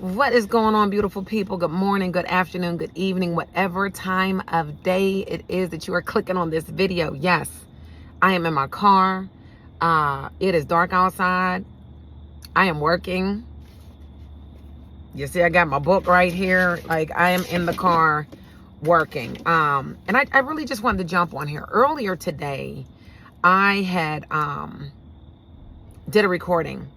What is going on, beautiful people? Good morning, good afternoon, good evening, whatever time of day it is that you are clicking on this video. Yes, I am in my car. It is dark outside. I am working. You see, I got my book right here. Like, I am in the car working. And I really just wanted to jump on here. Earlier today, I had did a recording.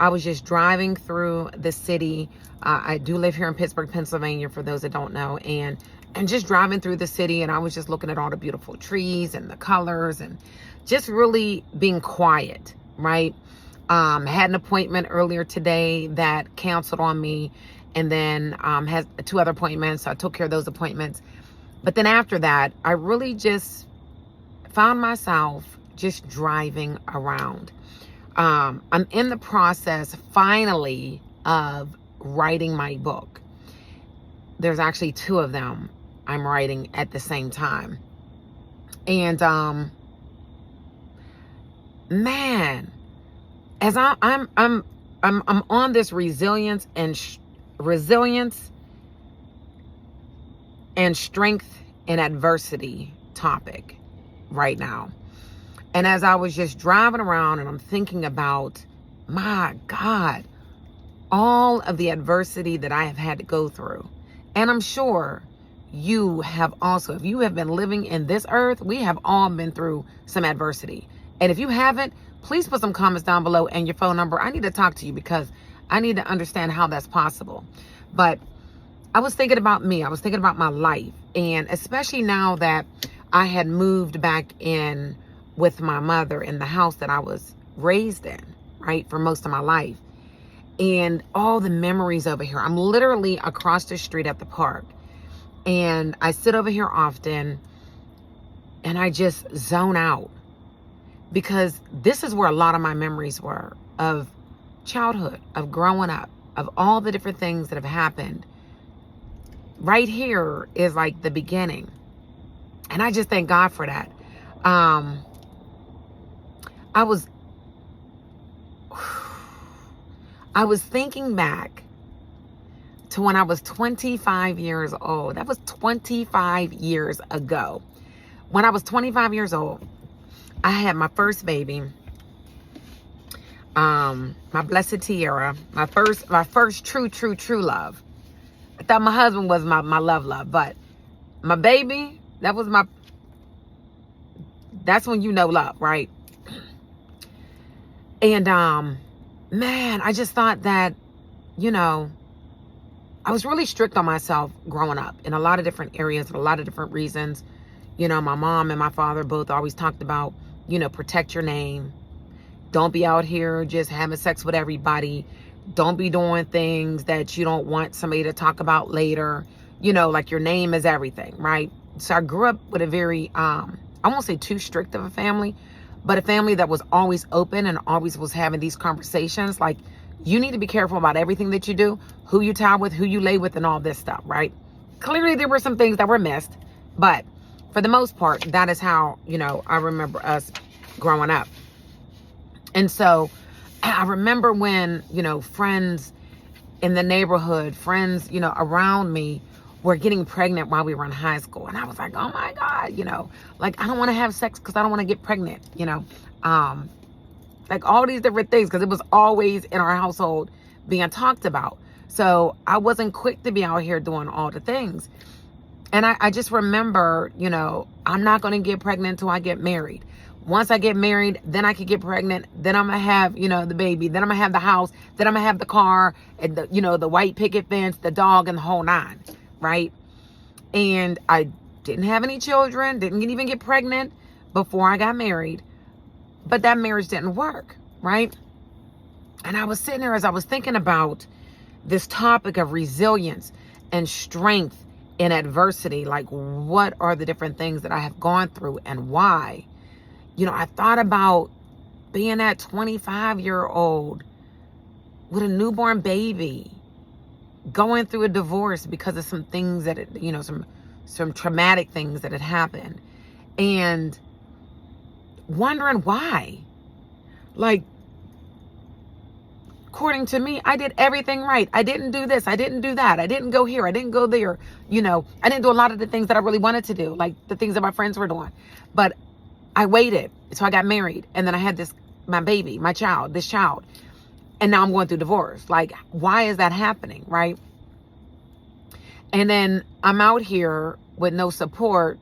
I was just driving through the city. I do live here in Pittsburgh, Pennsylvania, for those that don't know, and just driving through the city, and I was just looking at all the beautiful trees and the colors and just really being quiet, right? Had an appointment earlier today that canceled on me, and then had 2 other appointments, so I took care of those appointments. But then after that, I really just found myself just driving around. I'm in the process, finally, of writing my book. There's actually 2 of them I'm writing at the same time. And, man, as I'm on this resilience and strength in adversity topic right now. And as I was just driving around and I'm thinking about, my God, all of the adversity that I have had to go through. And I'm sure you have also, if you have been living in this earth, we have all been through some adversity. And if you haven't, please put some comments down below and your phone number. I need to talk to you because I need to understand how that's possible. But I was thinking about me. I was thinking about my life. And especially now that I had moved back in with my mother in the house that I was raised in, right, for most of my life. And all the memories over here. I'm literally across the street at the park. And I sit over here often and I just zone out. Because this is where a lot of my memories were of childhood, of growing up, of all the different things that have happened. Right here is like the beginning. And I just thank God for that. I was thinking back to when I was 25 years old. That was 25 years ago. When I was 25 years old, I had my first baby, my blessed Tiara, my first true love. I thought my husband was my love, but my baby, that's when you know love, right? And, man, I just thought that, I was really strict on myself growing up in a lot of different areas, for a lot of different reasons. My mom and my father both always talked about, protect your name. Don't be out here just having sex with everybody. Don't be doing things that you don't want somebody to talk about later. Like your name is everything, right? So I grew up with a very, I won't say too strict of a family, but a family that was always open and always was having these conversations. Like, you need to be careful about everything that you do, who you tie with, who you lay with, and all this stuff, right? Clearly, there were some things that were missed, but for the most part, that is how, I remember us growing up. And so I remember when, friends in the neighborhood, friends, around me were getting pregnant while we were in high school. And I was like, oh my God, like, I don't want to have sex because I don't want to get pregnant, like all these different things, because it was always in our household being talked about. So I wasn't quick to be out here doing all the things. And I just remember, I'm not going to get pregnant until I get married. Once I get married, then I could get pregnant. Then I'm going to have, the baby. Then I'm going to have the house. Then I'm going to have the car, and the white picket fence, the dog, and the whole 9, right? And I didn't have any children, didn't even get pregnant before I got married. But that marriage didn't work, right? And I was sitting there as I was thinking about this topic of resilience and strength in adversity. Like, what are the different things that I have gone through and why? I thought about being that 25-year-old with a newborn baby, going through a divorce because of some things that, some traumatic things that had happened, and wondering why. Like, according to me, I did everything right. I didn't do this. I didn't do that. I didn't go here. I didn't go there. You know, I didn't do a lot of the things that I really wanted to do, like the things that my friends were doing. But I waited. So I got married. And then I had my baby, this child. And now I'm going through divorce. Like, why is that happening, right? And then I'm out here with no support.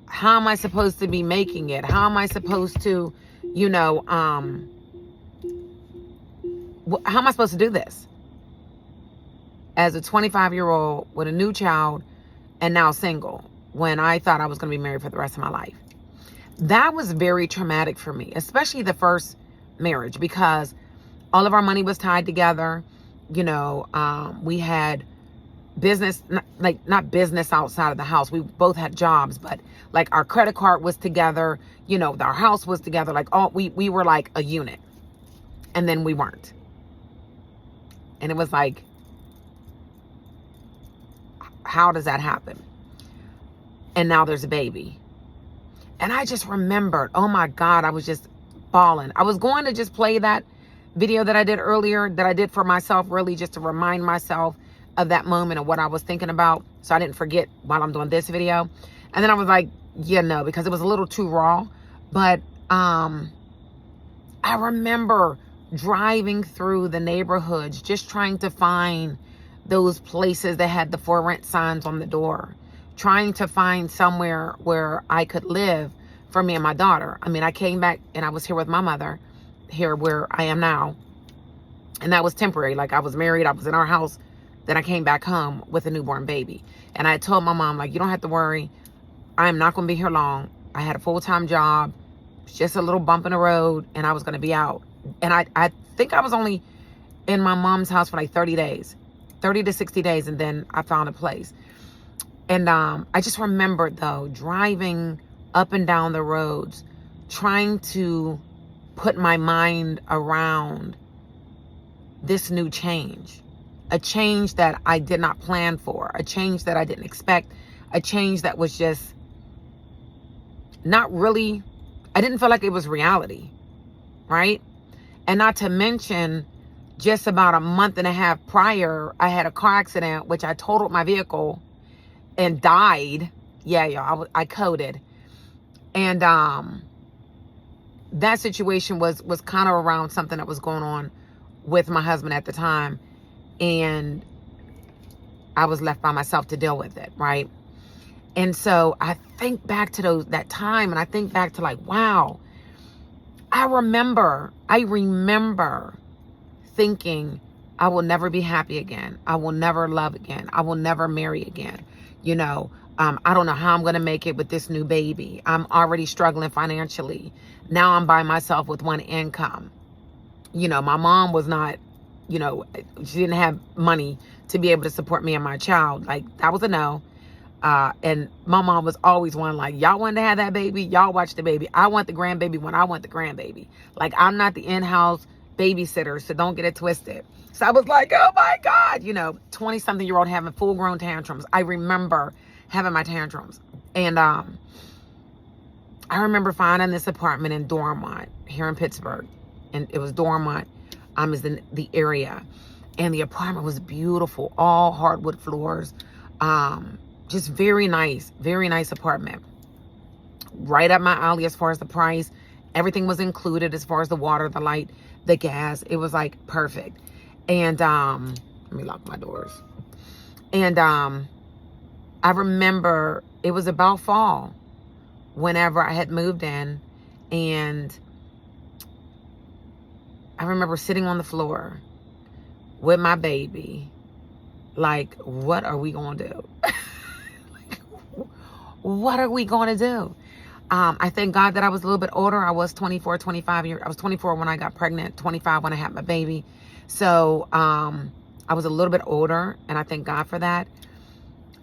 How am I supposed to be making it? How am I supposed to, you know, how am I supposed to do this? As a 25-year-old with a new child and now single, when I thought I was going to be married for the rest of my life. That was very traumatic for me, especially the first marriage, because all of our money was tied together. You know, we had business, not business outside of the house. We both had jobs, but like our credit card was together. You know, our house was together. Like we were like a unit, and then we weren't. And it was like, how does that happen? And now there's a baby. And I just remembered, oh my God, I was just bawling. I was going to just play that video that I did earlier, that I did for myself, really just to remind myself of that moment and what I was thinking about, so I didn't forget while I'm doing this video. And then I was like, yeah, no, because it was a little too raw. But I remember driving through the neighborhoods, just trying to find those places that had the for rent signs on the door, trying to find somewhere where I could live for me and my daughter. I mean, I came back and I was here with my mother, here where I am now. And that was temporary. Like, I was married, I was in our house. Then I came back home with a newborn baby. And I told my mom, like, you don't have to worry. I'm not going to be here long. I had a full-time job. It was just a little bump in the road, and I was going to be out. And I think I was only in my mom's house for like 30 days, 30 to 60 days. And then I found a place. And I just remembered, though, driving up and down the roads, trying to put my mind around this new change. A change that I did not plan for. A change that I didn't expect. A change that was just not really, I didn't feel like it was reality, right? And not to mention, just about a month and a half prior, I had a car accident, which I totaled my vehicle and died. Yeah, y'all, I coded. And that situation was kind of around something that was going on with my husband at the time. And I was left by myself to deal with it, right? And so I think back to that time, and I think back to like, wow, I remember thinking, I will never be happy again. I will never love again. I will never marry again. You know, I don't know how I'm going to make it with this new baby. I'm already struggling financially. Now I'm by myself with one income. You know, my mom was not, you know, she didn't have money to be able to support me and my child. Like, that was a no. And my mom was always one, like, y'all wanted to have that baby, y'all watch the baby. I want the grandbaby when I want the grandbaby. Like, I'm not the in-house babysitter, so don't get it twisted. So I was like, oh my God, you know, 20-something-year-old having full-grown tantrums. I remember having my tantrums. And I remember finding this apartment in Dormont here in Pittsburgh. And it was Dormont, is the area. And the apartment was beautiful, all hardwood floors. Just very nice apartment. Right up my alley as far as the price. Everything was included as far as the water, the light, the gas. It was like perfect. And let me lock my doors. And I remember it was about fall whenever I had moved in, and I remember sitting on the floor with my baby, like, what are we going to do? Like, what are we going to do? I thank God that I was a little bit older. I was 24, 25 years. I was 24 when I got pregnant, 25 when I had my baby. So I was a little bit older, and I thank God for that.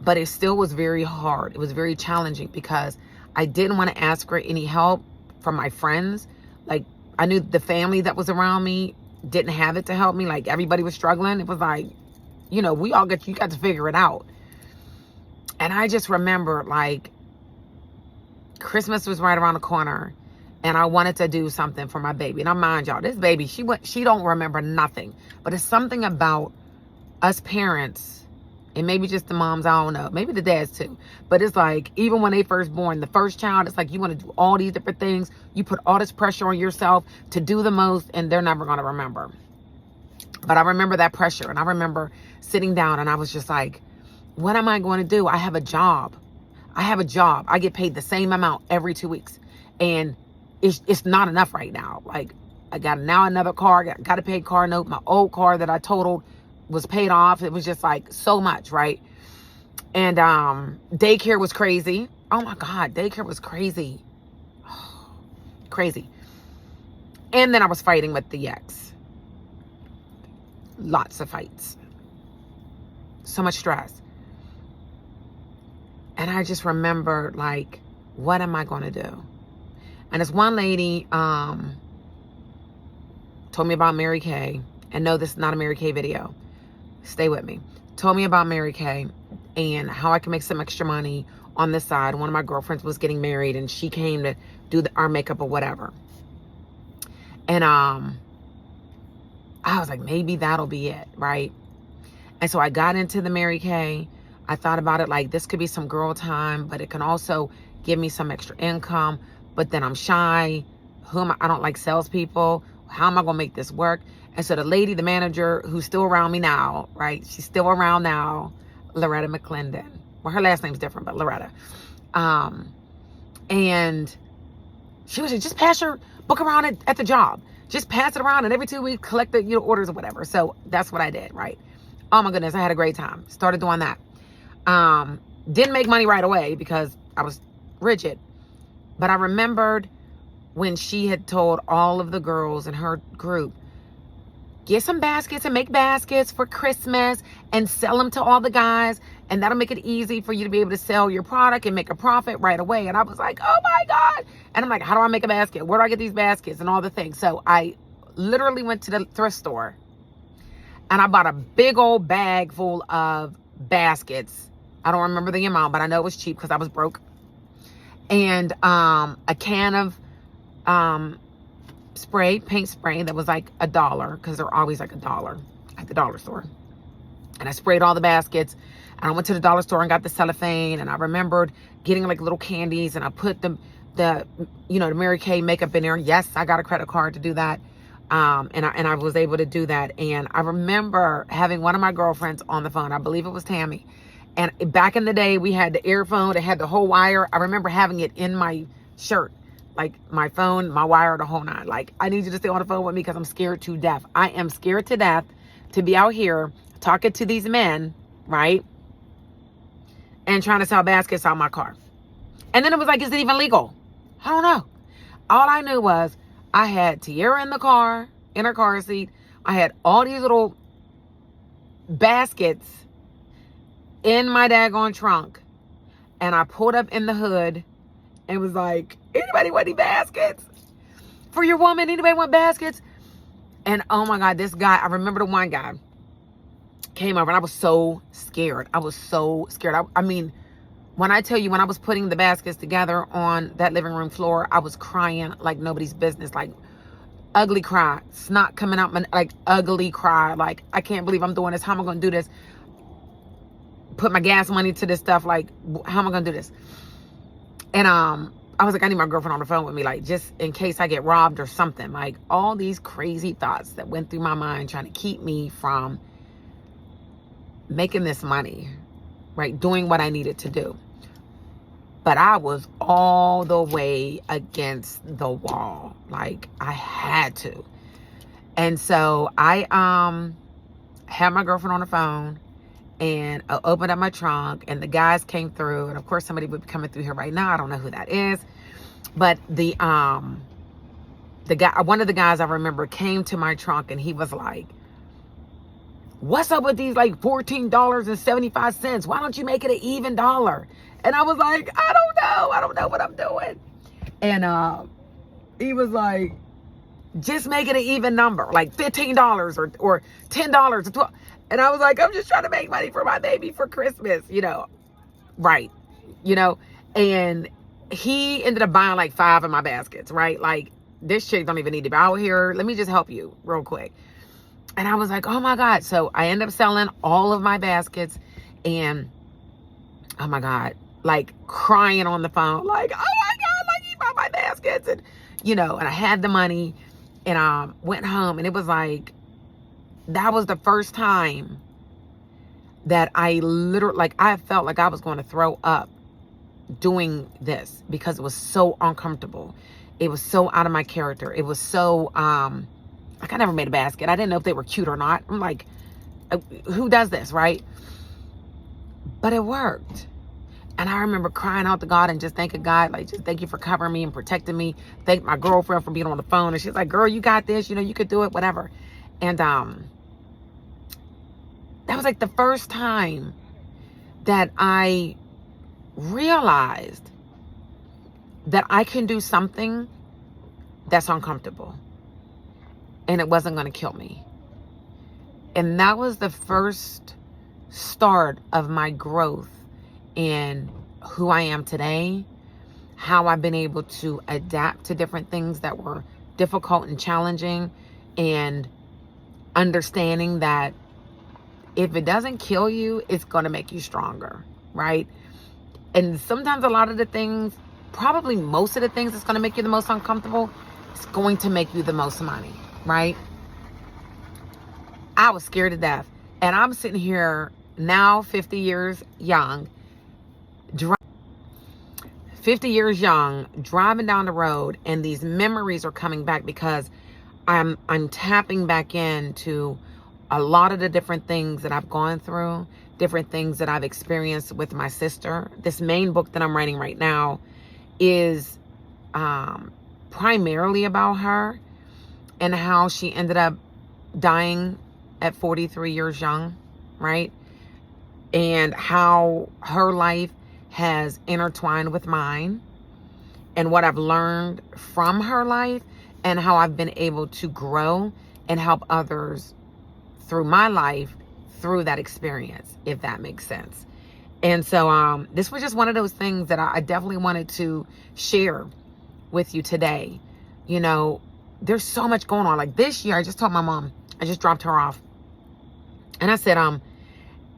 But it still was very hard. It was very challenging because I didn't want to ask for any help from my friends. Like, I knew the family that was around me didn't have it to help me. Like, everybody was struggling. It was like, you know, you got to figure it out. And I just remember, like, Christmas was right around the corner, And I wanted to do something for my baby. Now, mind y'all, this baby, she don't remember nothing. But it's something about us parents, and maybe just the moms, I don't know. Maybe the dads too. But it's like, even when they first born, the first child, it's like you want to do all these different things. You put all this pressure on yourself to do the most, and they're never going to remember. But I remember that pressure. And I remember sitting down, and I was just like, what am I going to do? I have a job. I get paid the same amount every 2 weeks. And it's not enough right now. Like, I got now another car, got a paid car note. My old car that I totaled was paid off. It was just like so much, right? And daycare was crazy. Oh my God, daycare was crazy. Crazy. And then I was fighting with the ex. Lots of fights. So much stress. And I just remember, like, what am I going to do? And this one lady told me about Mary Kay. And no, this is not a Mary Kay video. Stay with me. Told me about Mary Kay and how I can make some extra money on this side. One of my girlfriends was getting married, and she came to do our makeup or whatever. And I was like, maybe that'll be it, right? And so I got into the Mary Kay. I thought about it like, this could be some girl time, but it can also give me some extra income. But then I'm shy. I don't like salespeople. How am I going to make this work? And so the lady, the manager, who's still around me now, right? She's still around now, Loretta McClendon. Well, her last name's different, but Loretta. And she was like, just pass your book around at the job. Just pass it around, and every 2 weeks, collect the orders or whatever. So that's what I did, right? Oh my goodness, I had a great time. Started doing that. Didn't make money right away because I was rigid. But I remembered when she had told all of the girls in her group, get some baskets and make baskets for Christmas and sell them to all the guys. And that'll make it easy for you to be able to sell your product and make a profit right away. And I was like, oh my God. And I'm like, how do I make a basket? Where do I get these baskets and all the things? So I literally went to the thrift store and I bought a big old bag full of baskets. I don't remember the amount, but I know it was cheap because I was broke. And a can of paint spray that was like $1, because they're always like $1 at the dollar store. And I sprayed all the baskets, and I went to the dollar store and got the cellophane, and I remembered getting like little candies, and I put the Mary Kay makeup in there. Yes, I got a credit card to do that. And I was able to do that. And I remember having one of my girlfriends on the phone. I believe it was Tammy. And back in the day, we had the earphone. It had the whole wire. I remember having it in my shirt, like my phone, my wire, the whole nine. Like, I need you to stay on the phone with me because I'm scared to death. I am scared to death to be out here talking to these men, right? And trying to sell baskets out my car. And then it was like, is it even legal? I don't know. All I knew was I had Tiara in the car, in her car seat. I had all these little baskets in my daggone trunk. And I pulled up in the hood and was like, anybody want any baskets? For your woman, anybody want baskets? And oh my God, this guy, I remember the one guy came over and I was so scared. I was so scared. I mean, when I tell you, when I was putting the baskets together on that living room floor, I was crying like nobody's business, like ugly cry, snot coming out, like ugly cry. Like, I can't believe I'm doing this. How am I going to do this? Put my gas money to this stuff. Like, how am I going to do this? And I was like, I need my girlfriend on the phone with me, like, just in case I get robbed or something. Like, all these crazy thoughts that went through my mind trying to keep me from making this money, right? Doing what I needed to do. But I was all the way against the wall. Like, I had to. And so I had my girlfriend on the phone, and I opened up my trunk, and the guys came through. And of course, somebody would be coming through here right now. I don't know who that is. But the guy, one of the guys I remember came to my trunk, and he was like, what's up with these like $14.75? Why don't you make it an even dollar? And I was like, I don't know. I don't know what I'm doing. And he was like, just make it an even number, like $15 or $10 or $12. And I was like, I'm just trying to make money for my baby for Christmas, you know. Right. You know, and he ended up buying like 5 of my baskets, right? Like, this chick don't even need to be out here. Let me just help you real quick. And I was like, oh my God. So I ended up selling all of my baskets, and oh my God, like crying on the phone, like, oh my God, like he bought my baskets. And, you know, and I had the money, and went home, and it was like, that was the first time that I literally, like, I felt like I was going to throw up doing this, because it was so uncomfortable. It was so out of my character. It was so, like, I never made a basket. I didn't know if they were cute or not. I'm like, who does this, right? But it worked. And I remember crying out to God and just thanking God, like, just thank you for covering me and protecting me. Thank my girlfriend for being on the phone. And she's like, girl, you got this. You know, you could do it, whatever. And that was like the first time that I realized that I can do something that's uncomfortable, and it wasn't going to kill me. And that was the first start of my growth in who I am today, how I've been able to adapt to different things that were difficult and challenging, and understanding that if it doesn't kill you, it's going to make you stronger, right? And sometimes a lot of the things, probably most of the things that's going to make you the most uncomfortable, is going to make you the most money, right? I was scared to death. And I'm sitting here now, 50 years young, 50 years young, driving down the road, and these memories are coming back, because I'm tapping back into a lot of the different things that I've gone through, different things that I've experienced with my sister. This main book that I'm writing right now is primarily about her, and how she ended up dying at 43 years young, right? And how her life has intertwined with mine, and what I've learned from her life, and how I've been able to grow and help others through my life, through that experience, if that makes sense. And so this was just one of those things that I definitely wanted to share with you today. You know, there's so much going on. Like this year, I just told my mom, I just dropped her off, and I said,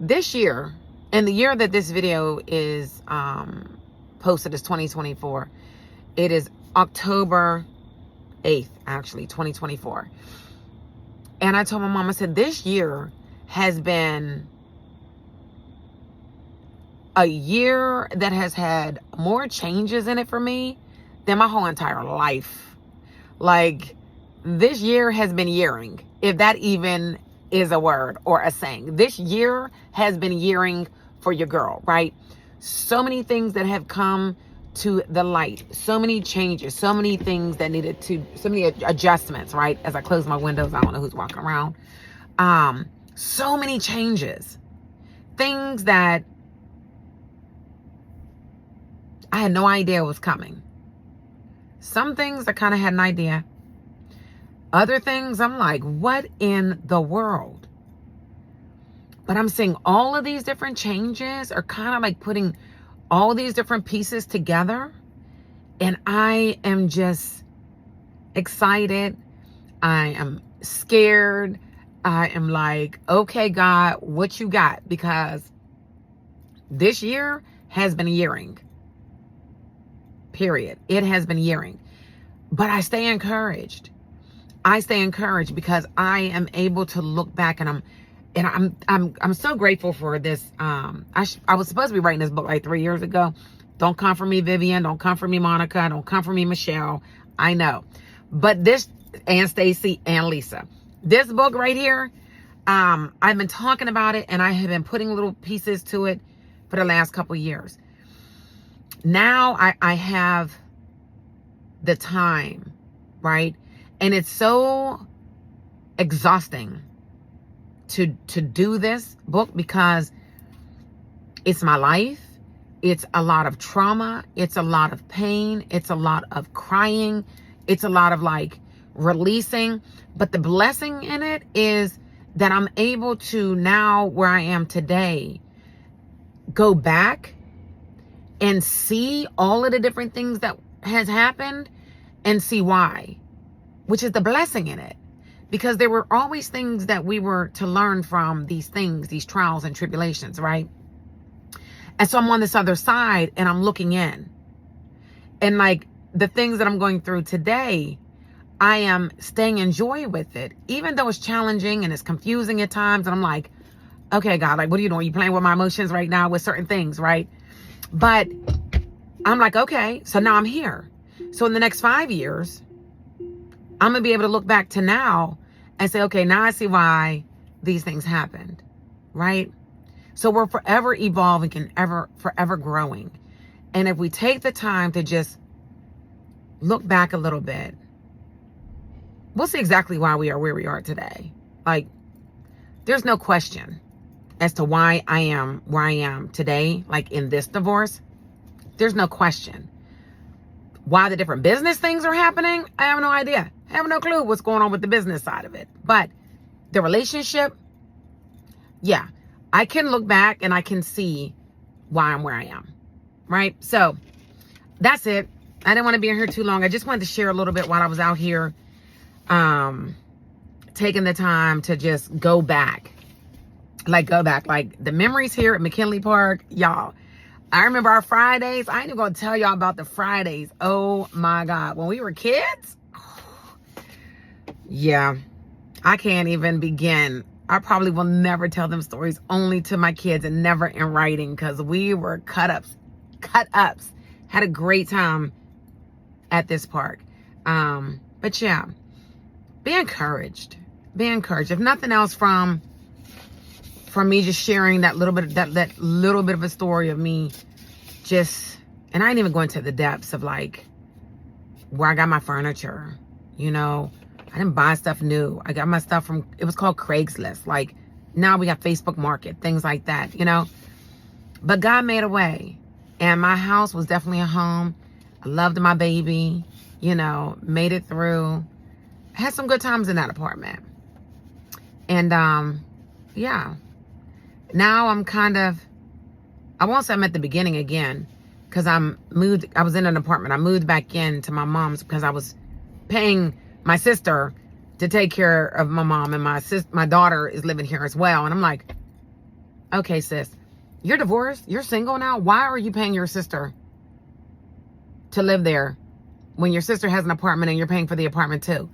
this year, and the year that this video is posted is 2024. It is October 8th, actually, 2024. And I told my mom, I said, this year has been a year that has had more changes in it for me than my whole entire life. Like, this year has been yearing, if that even is a word or a saying. This year has been yearing for your girl, right? So many things that have come to the light, so many changes, so many things that needed to, so many adjustments, right? As I close my windows, I don't know who's walking around. So many changes, things that I had no idea was coming. Some things I kind of had an idea. Other things I'm like, what in the world? But I'm seeing all of these different changes are kind of like putting all these different pieces together. And I am just excited. I am scared. I am like, okay, God, what you got? Because this year has been yearing. Period. It has been yearing. But I stay encouraged. I stay encouraged because I am able to look back, and I'm so grateful for this. I was supposed to be writing this book like 3 years ago. Don't come for me, Vivian. Don't come for me, Monica. Don't come for me, Michelle. I know. But this, and Stacy and Lisa, this book right here, I've been talking about it, and I have been putting little pieces to it for the last couple of years. Now I have the time, right? And it's so exhausting to do this book because it's my life. It's a lot of trauma. It's a lot of pain. It's a lot of crying. It's a lot of like releasing. But the blessing in it is that I'm able to now, where I am today, go back and see all of the different things that has happened and see why, which is the blessing in it. Because there were always things that we were to learn from these things, these trials and tribulations, right? And so I'm on this other side and I'm looking in. And like the things that I'm going through today, I am staying in joy with it, even though it's challenging and it's confusing at times. And I'm like, okay, God, like, what are you doing? Are you playing with my emotions right now with certain things, right? But I'm like, okay, so now I'm here. So in the next 5 years, I'm going to be able to look back to now and say, okay, now I see why these things happened, right? So we're forever evolving and forever growing. And if we take the time to just look back a little bit, we'll see exactly why we are where we are today. Like, there's no question as to why I am where I am today, like in this divorce. There's no question. Why the different business things are happening, I have no idea. I have no clue what's going on with the business side of it. But the relationship, yeah, I can look back and I can see why I'm where I am, right? So that's it. I didn't want to be in here too long. I just wanted to share a little bit while I was out here, taking the time to just go back. Like the memories here at McKinley Park, y'all. I remember our Fridays. I ain't even gonna tell y'all about the Fridays. Oh my God. When we were kids, yeah, I can't even begin. I probably will never tell them stories, only to my kids and never in writing, because we were cut ups. Had a great time at this park. But yeah, be encouraged. Be encouraged. If nothing else from me just sharing that little bit of a story of me just, and I ain't even going to the depths of like where I got my furniture, you know. I didn't buy stuff new. I got my stuff from, it was called Craigslist. Like now we got Facebook Market, things like that, you know. But God made a way. And my house was definitely a home. I loved my baby, you know, made it through. I had some good times in that apartment. And yeah. Now I'm kind of, I won't say I'm at the beginning again, because I was in an apartment. I moved back into my mom's because I was paying my sister to take care of my mom, and my daughter is living here as well. And I'm like, okay, sis, you're divorced, you're single now. Why are you paying your sister to live there when your sister has an apartment and you're paying for the apartment too?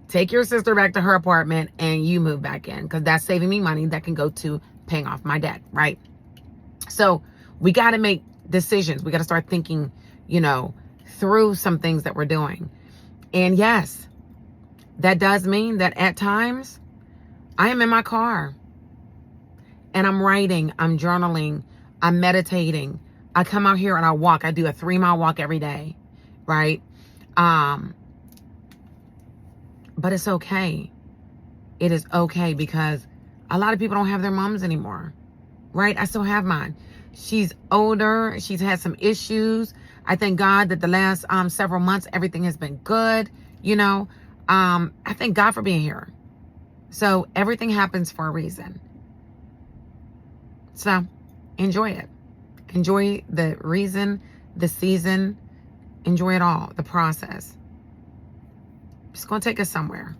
Take your sister back to her apartment and you move back in, because that's saving me money that can go to paying off my debt, right? So we got to make decisions. We got to start thinking, you know, through some things that we're doing. And yes, that does mean that at times I am in my car and I'm writing, I'm journaling, I'm meditating. I come out here and I walk. I do a 3-mile walk every day, right? But it's okay. It is okay, because a lot of people don't have their moms anymore, right? I still have mine. She's older. She's had some issues. I thank God that the last several months, everything has been good. You know, I thank God for being here. So everything happens for a reason. So enjoy it. Enjoy the reason, the season. Enjoy it all, the process. It's going to take us somewhere.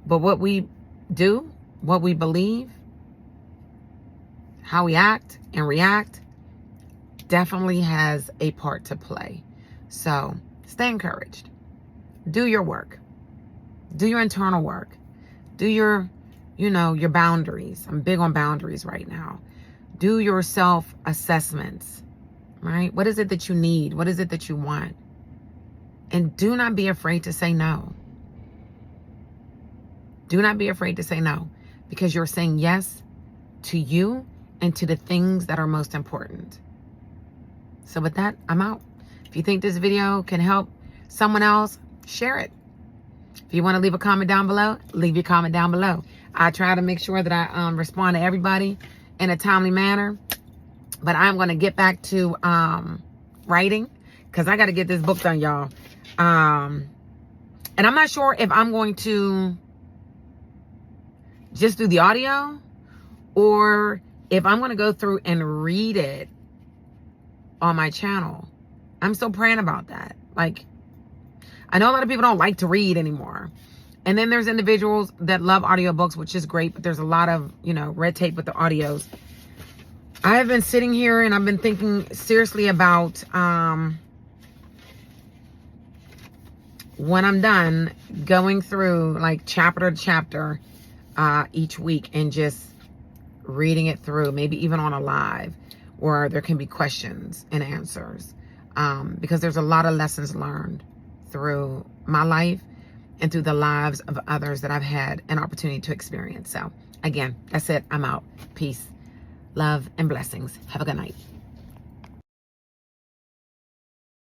But what we do, what we believe, how we act and react definitely has a part to play. So stay encouraged. Do your work. Do your internal work. Do your, you know, your boundaries. I'm big on boundaries right now. Do your self-assessments, right? What is it that you need? What is it that you want? And do not be afraid to say no. Do not be afraid to say no, because you're saying yes to you and to the things that are most important. So with that, I'm out. If you think this video can help someone else, share it. If you want to leave a comment down below, leave your comment down below. I try to make sure that I respond to everybody in a timely manner. But I'm going to get back to writing, because I got to get this book done, y'all. And I'm not sure if I'm going to just do the audio, or if I'm going to go through and read it on my channel. I'm still praying about that. Like, I know a lot of people don't like to read anymore. And then there's individuals that love audiobooks, which is great, but there's a lot of, red tape with the audios. I have been sitting here and I've been thinking seriously about when I'm done going through like chapter to chapter each week and just reading it through, maybe even on a live where there can be questions and answers, because there's a lot of lessons learned through my life and through the lives of others that I've had an opportunity to experience. So again, that's it. I'm out. Peace, love, and blessings. Have a good night.